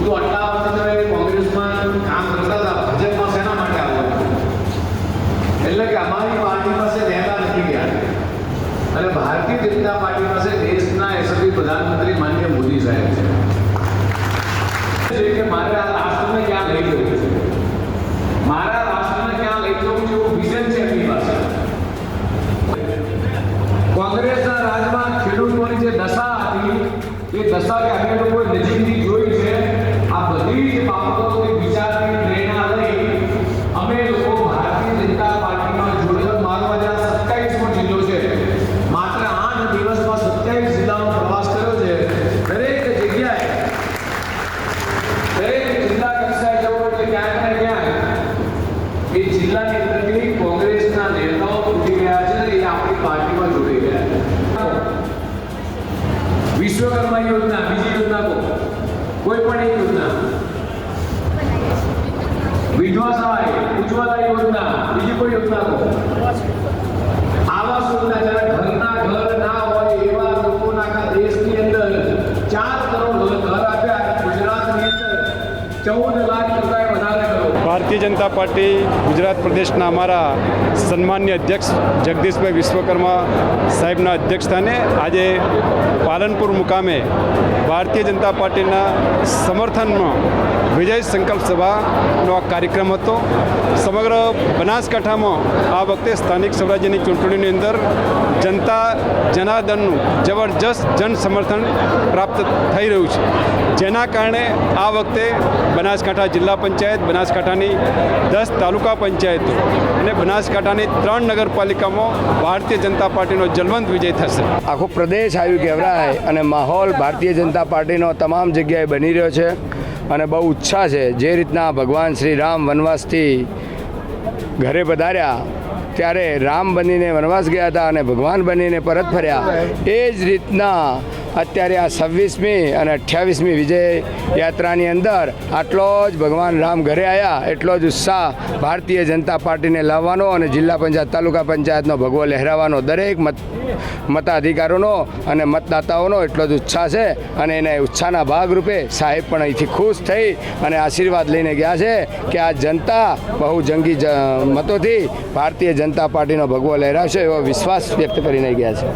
તો આટલા વર્ષ કોંગ્રેસમાં કામ કરતા હતા, ભાજપમાં શેના માટે આવ્યો? એટલે કે અમારી પાર્ટી પાસે રહેલા નથી ગયા અને ભારતીય જનતા પાર્ટી પાસે દેશના યશસ્વી પ્રધાનમંત્રી માનનીય મોદી સાહેબ છે કે મારે આ રાષ્ટ્રને ક્યાં લઈ જવું છે, મારા રાષ્ટ્રને ક્યાં લઈ જવું છે એવું વિઝન છે એમની પાસે. કોંગ્રેસના રાજમાં ખેડૂતોની જે દશા હતી એ દશા કે અમે લોકો નજીકથી જોઈ છે. આ બધી જ બાબતોની વિચારની પ્રેરણા લઈ અમે લોકો ભારતીય જનતા પાર્ટીમાં જોડાયા. મારો આજે 27મો જિલ્લો છે. માત્ર 8 દિવસમાં 27 જિલ્લાનો પ્રવાસ કર્યો છે. દરેક જગ્યાએ દરેક જિલ્લા કક્ષાએ જવો એટલે ક્યાંક ને ક્યાંક એ જિલ્લાની અંદરથી કોંગ્રેસના નેતાઓ તૂટી ગયા છે. એ આપણી પાર્ટીમાં જોડાઈ ગયા છે. વિશ્વકર્મા યોજના, બીજી યોજના કોઈ પણ એક યોજના, વિધવા સહાય, ઉજ્જવલા યોજના, બીજી કોઈ યોજના આવાસ યોજના, જ્યારે ઘરના ઘર ના હોય એવા લોકોના આખા દેશની અંદર 4 કરોડ ઘર આપ્યા. ગુજરાતની અંદર 14 લાખ કરતા વધારે ઘરો. ભારતીય જનતા પાર્ટી ગુજરાત પ્રદેશના અમારા સન્માનીય અધ્યક્ષ જગદીશભાઈ વિશ્વકર્મા સાહેબના અધ્યક્ષસ્થાને આજે પાલનપુર મુકામે ભારતીય જનતા પાર્ટીના સમર્થનમાં વિજય સંકલ્પ સભાનો આ કાર્યક્રમ હતો. સમગ્ર બનાસકાંઠામાં આ વખતે સ્થાનિક સ્વરાજ્યની ચૂંટણીની અંદર જનતા જનાર્દનનું જબરજસ્ત જન સમર્થન પ્રાપ્ત થઈ રહ્યું છે, જેના કારણે આ વખતે બનાસકાંઠા જિલ્લા પંચાયત, બનાસકાંઠાની 10 તાલુકા પંચાયતો અને બનાસકાંઠાની 3 નગરપાલિકામાં ભારતીય જનતા પાર્ટીનો જલવંત વિજય થશે. આખો પ્રદેશ આવ્યું કહેવાય અને માહોલ ભારતીય જનતા પાર્ટીનો તમામ જગ્યાએ બની રહ્યો છે અને બહુ ઉત્સાહ છે. જે રીતના ભગવાન શ્રી રામ વનવાસથી ઘરે પધાર્યા ત્યારે રામ બનીને વનવાસ ગયા હતા અને ભગવાન બનીને પરત ફર્યા, એ જ રીતના અત્યારે આ 26મી અને 28મી વિજય યાત્રાની અંદર આટલો જ ભગવાન રામ ઘરે આવ્યા એટલો જ ઉત્સાહ ભારતીય જનતા પાર્ટીને લાવવાનો અને જિલ્લા પંચાયત, તાલુકા પંચાયતનો ભગવો લહેરાવવાનો દરેક મતાધિકારોનો અને મતદાતાઓનો એટલો જ ઉત્સાહ છે. અને એના ઉત્સાહના ભાગરૂપે સાહેબ પણ અહીંથી ખુશ થઈ અને આશીર્વાદ લઈને ગયા છે કે આ જનતા બહુ જંગી મતોથી ભારતીય જનતા પાર્ટીનો ભગવો લહેરાવશે એવો વિશ્વાસ વ્યક્ત કરીને ગયા છે.